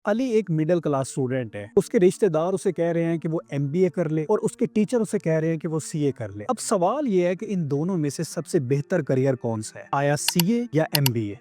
अली एक middle class student है। उसके रिश्तेदार उसे कह रहे हैं कि वो एमबीए कर ले और उसके टीचर उसे कह रहे हैं कि वो सीए कर ले। अब सवाल ये है कि इन दोनों में से सबसे बेहतर करियर कौन सा है, आया सीए या एमबीए।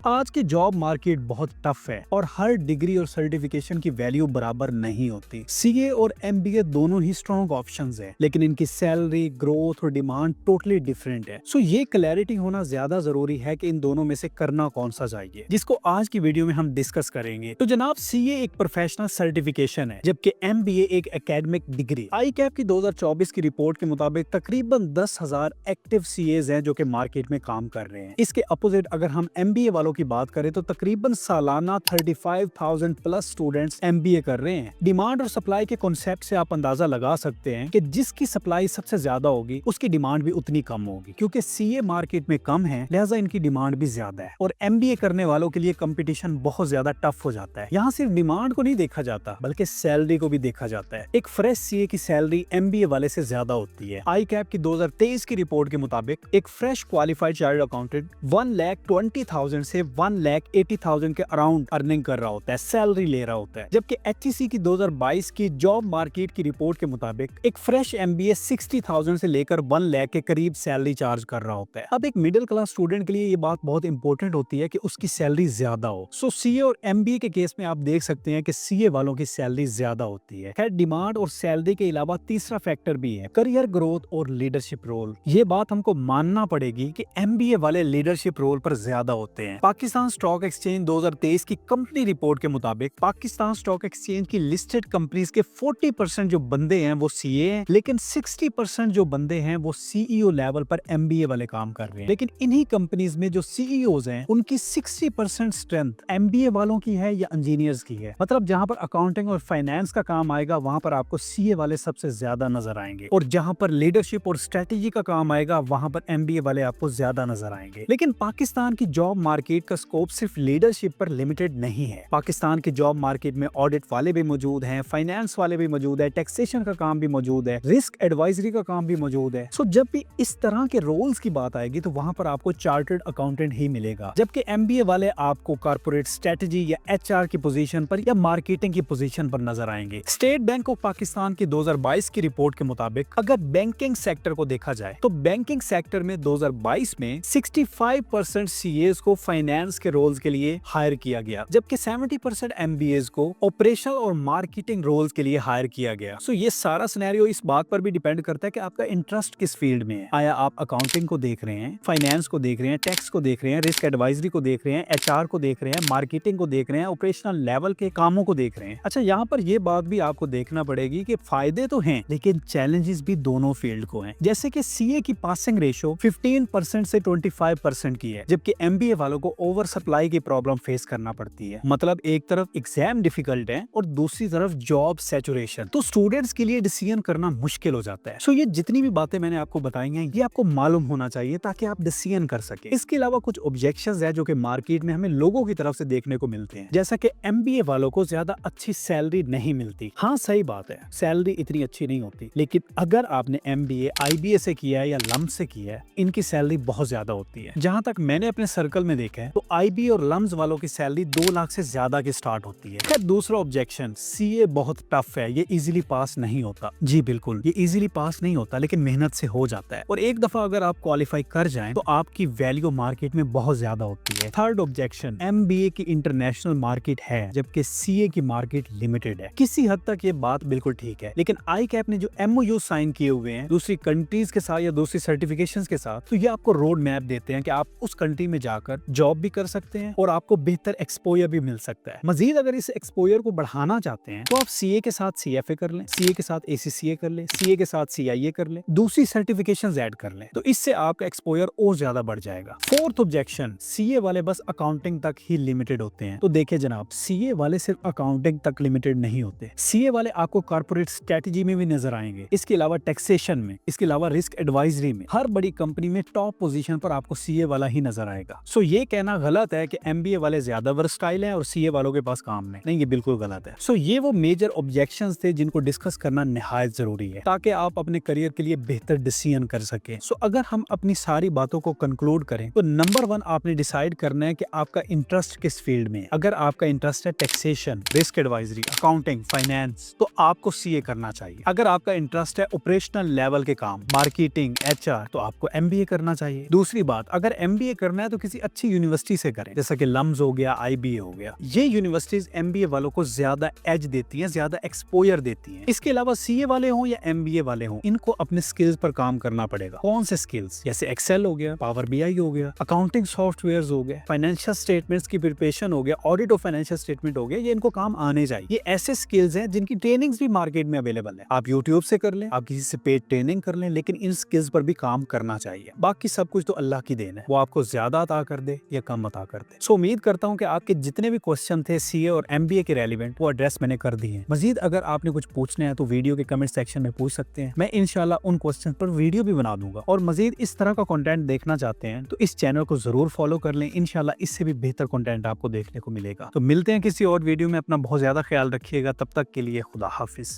आज की जॉब मार्केट बहुत टफ है और हर डिग्री और सर्टिफिकेशन की वैल्यू बराबर नहीं होती। सीए और एमबीए दोनों ही स्ट्रॉन्ग ऑप्शंस हैं, लेकिन इनकी सैलरी, ग्रोथ और डिमांड टोटली डिफरेंट है। सो ये क्लैरिटी होना ज्यादा जरूरी है कि इन दोनों में से करना कौन सा चाहिए, जिसको आज की वीडियो में हम डिस्कस करेंगे। तो जनाब, सीए एक प्रोफेशनल सर्टिफिकेशन है, जबकि एमबीए एक एकेडमिक डिग्री। आईकैप की 2024 की रिपोर्ट के मुताबिक तकरीबन 10,000 एक्टिव सीएज हैं जो कि मार्केट में काम कर रहे हैं। इसके अपोजिट अगर हम एमबीए वालों की बात करें तो तकरीबन सालाना 35,000 प्लस स्टूडेंट्स एमबीए कर रहे हैं। डिमांड और सप्लाई के कॉन्सेप्ट से आप अंदाजा लगा सकते हैं कि जिसकी सप्लाई सबसे ज्यादा होगी उसकी डिमांड भी उतनी कम होगी। क्योंकि सीए मार्केट में कम है, लिहाजा इनकी डिमांड भी ज्यादा है और एमबीए करने वालों के लिए कंपटीशन बहुत ज्यादा टफ हो जाता है। यहाँ सिर्फ डिमांड को नहीं देखा जाता बल्कि सैलरी को भी देखा जाता है। एक फ्रेश सीए की सैलरी एमबीए वाले से ज्यादा होती है। आईकैप की 2023 की रिपोर्ट के मुताबिक एक फ्रेश क्वालिफाइड चार्टर्ड अकाउंटेंट 1,20,000 से 1,80,000 के अराउंड अर्निंग कर रहा होता है, सैलरी ले रहा होता है। जबकि एचईसी की 2022 की जॉब मार्केट की रिपोर्ट के मुताबिक एक फ्रेश एमबीए 60,000 से लेकर 1 लाख के करीब सैलरी चार्ज कर रहा होता है। अब एक मिडिल क्लास स्टूडेंट के लिए ये बात बहुत इंपॉर्टेंट होती है कि उसकी सैलरी ज्यादा हो। सो सीए और एमबीए के केस में आप देख सकते हैं कि सीए वालों की सैलरी ज्यादा होती है। खैर, डिमांड और सैलरी के अलावा तीसरा फैक्टर भी है, करियर ग्रोथ और लीडरशिप रोल। ये बात हमको मानना पड़ेगी कि एमबीए वाले लीडरशिप रोल पर ज्यादा होते हैं। पाकिस्तान स्टॉक एक्सचेंज 2023 की कंपनी रिपोर्ट के मुताबिक पाकिस्तान स्टॉक एक्सचेंज की लिस्टेड कंपनीज के 40% जो बंदे हैं वो सीए हैं, लेकिन 60% जो बंदे हैं वो सीईओ लेवल पर एमबीए वाले काम कर रहे हैं। लेकिन इन्हीं कंपनीज में जो सीईओज हैं उनकी 60% स्ट्रेंथ एमबीए वालों की है या इंजीनियर्स की है। मतलब जहां पर अकाउंटिंग और फाइनेंस का काम आएगा वहां पर आपको सीए वाले सबसे ज्यादा नजर आएंगे, और जहां पर लीडरशिप और स्ट्रेटेजी का काम आएगा वहां पर एमबीए वाले आपको ज्यादा नजर आएंगे। लेकिन पाकिस्तान की जॉब मार्केट का स्कोप सिर्फ लीडरशिप पर लिमिटेड नहीं है। पाकिस्तान की जॉब मार्केट में ऑडिट वाले भी मौजूद हैं, फाइनेंस वाले भी मौजूद है, टैक्सेशन का काम भी मौजूद है, रिस्क एडवाइजरी का काम भी मौजूद है। सो जब भी इस तरह के रोल्स की बात आएगी तो वहां पर आपको चार्टर्ड अकाउंटेंट ही मिलेगा, जबकि एमबीए वाले आपको कॉर्पोरेट स्ट्रेटेजी या एचआर की पोजीशन पर या मार्केटिंग की पोजीशन पर नजर आएंगे। स्टेट बैंक ऑफ पाकिस्तान की 2022 की रिपोर्ट के मुताबिक अगर बैंकिंग सेक्टर को देखा जाए तो बैंकिंग सेक्टर में 2022 में 65% सीएस को फाइनेंस के रोल्स के लिए हायर किया गया, जबकि 70% एमबीएस को ऑपरेशनल और मार्केटिंग रोल्स के लिए हायर किया गया। सो ये सारा सिनेरियो इस बात पर भी डिपेंड करता है कि आपका इंटरेस्ट किस फील्ड में है। आया आप अकाउंटिंग को देख रहे हैं, फाइनेंस को देख रहे हैं, टैक्स को देख रहे हैं, रिस्क एडवाइजरी को देख रहे हैं, एचआर को देख रहे हैं, मार्केटिंग को देख रहे हैं, ऑपरेशनल लेवल के कामों को देख रहे हैं। अच्छा, यहाँ पर ये बात भी आपको देखना पड़ेगी कि फायदे तो हैं लेकिन चैलेंजेस भी दोनों फील्ड को हैं। जैसे कि सीए की पासिंग रेशो 15% से 25% की है, जबकि एमबीए वालों को ओवर सप्लाई की प्रॉब्लम फेस करना पड़ती है। मतलब एक तरफ एग्जाम डिफिकल्ट है और दूसरी तरफ जॉब सैचुरेशन, तो स्टूडेंट्स के लिए डिसीजन करना मुश्किल हो जाता है। सो ये जितनी भी बातें मैंने आपको बताई हैं ये आपको मालूम होना चाहिए ताकि आप डिसीजन कर सके। इसके अलावा कुछ ऑब्जेक्शंस है जो कि मार्केट में हमें लोगों की तरफ से देखने को मिलते हैं, जैसा कि एमबीए वालों को ज्यादा अच्छी सैलरी नहीं मिलती। हाँ, सही बात है, सैलरी इतनी अच्छी नहीं होती, लेकिन अगर आपने एमबीए आईबीए से किया है या लम्स से किया है, इनकी सैलरी बहुत ज्यादा होती है। जहां तक मैंने अपने सर्कल में देखा है तो आईबी और लम्स वालों की सैलरी 2 लाख से ज्यादा की स्टार्ट होती है। खैर, दूसरा ऑब्जेक्शन, सीए बहुत टफ है, ये इजीली पास नहीं होता। जी बिल्कुल, ये इजीली पास नहीं होता, लेकिन मेहनत से हो जाता है और एक दफा अगर आप क्वालिफाई कर जाएं तो आपकी वैल्यू मार्केट में बहुत ज्यादा होती है। थर्ड ऑब्जेक्शन, एमबीए की इंटरनेशनल मार्केट है जबकि सीए की मार्केट लिमिटेड है। किसी हद तक ये बात बिल्कुल ठीक है, लेकिन आईकैप ने जो एमओयू साइन किए हुए हैं दूसरी कंट्रीज के साथ या दूसरी सर्टिफिकेशंस के साथ, तो ये आपको रोड मैप देते हैं कि आप उस कंट्री में जाकर जॉब भी कर सकते हैं और आपको बेहतर एक्सपोजर भी मिल सकता है। मजीद अगर इस एक्सपोजर को बढ़ाना चाहते हैं तो आप सीए के साथ सीएफए कर लें, सीए के साथ एसीसीए कर लें, सीए के साथ सीआईए कर लें, दूसरी सर्टिफिकेशंस ऐड कर लें, तो इससे आपका एक्सपोजर और ज्यादा बढ़ जाएगा। फोर्थ ऑब्जेक्शन, सीए वाले बस अकाउंटिंग तक ही लिमिटेड होते हैं। तो देखिए जनाब, सीए वाले सिर्फ अकाउंटिंग तक लिमिटेड नहीं होते। सीए वाले आपको कॉर्पोरेट स्ट्रेटेजी में भी नजर आएंगे, इसके अलावा टैक्सेशन में, इसके अलावा रिस्क एडवाइजरी में, हर बड़ी कंपनी में टॉप पोजीशन पर आपको सीए वाला ही नजर आएगा। सो ये कहना कहना गलत है कि एमबीए वाले ज्यादा वर्सटाइल हैं और सीए वालों के पास काम नहीं, ये बिल्कुल गलत है। सो ये वो मेजर ऑब्जेक्शंस थे जिनको डिस्कस करना निहायत जरूरी है ताकि आप अपने करियर के लिए बेहतर डिसीजन कर सके। सो अगर हम अपनी सारी बातों को कंक्लूड करें तो नंबर 1 आपने डिसाइड करना है कि आपका इंटरेस्ट किस फील्ड में है। अगर आपका इंटरेस्ट है taxation, risk advisory, accounting, finance, तो आपको सीए करना चाहिए। अगर आपका इंटरेस्ट है ऑपरेशनल लेवल के काम, मार्केटिंग, एचआर, तो आपको एमबीए करना चाहिए। दूसरी बात, अगर एमबीए करना है तो किसी अच्छी यूनिवर्सिटी से करें, जैसा कि लम्स हो गया, आईबीए हो गया। ये यूनिवर्सिटीज एमबीए वालों को ज्यादा एज देती हैं, ज्यादा एक्सपोजर देती हैं। इसके अलावा सीए वाले हों या एमबीए वाले हों, इनको अपने स्किल्स पर काम करना पड़ेगा। कौन से स्किल्स? जैसे एक्सेल हो गया, पावर बीआई हो गया, अकाउंटिंग सॉफ्टवेयर्स हो गए, फाइनेंशियल स्टेटमेंट्स की प्रिपरेशन हो गया, ऑडिट ऑफ फाइनेंशियल स्टेटमेंट हो गया। ये इनको काम आने चाहिए। ये ऐसे स्किल्स हैं जिनकी ट्रेनिंग्स भी मार्केट में अवेलेबल है। आप यूट्यूब से कर लें, आप किसी से पेड ट्रेनिंग कर लें, लेकिन इन स्किल्स पर भी काम करना चाहिए। बाकी सब कुछ तो अल्लाह की देन है, वो आपको ज्यादा अता कर दे या कम अता कर दे। सो उम्मीद करता हूँ कि आपके जितने भी क्वेश्चन थे सीए और एमबीए के रेलिवेंट, वो एड्रेस मैंने कर दिए हैं। मजीद अगर आपने कुछ पूछना है तो वीडियो के कमेंट सेक्शन में पूछ सकते हैं। मैं इंशाल्लाह उन क्वेश्चन पर वीडियो भी बना दूंगा। और मजीद इस तरह का कंटेंट देखना चाहते हैं तो इस चैनल को जरूर फॉलो कर लें। इंशाल्लाह इससे भी बेहतर कंटेंट आपको देखने को मिलेगा। तो मिलते हैं किसी और वीडियो में। अपना बहुत ज्यादा ख्याल रखिएगा। तब तक के लिए खुदा हाफिज।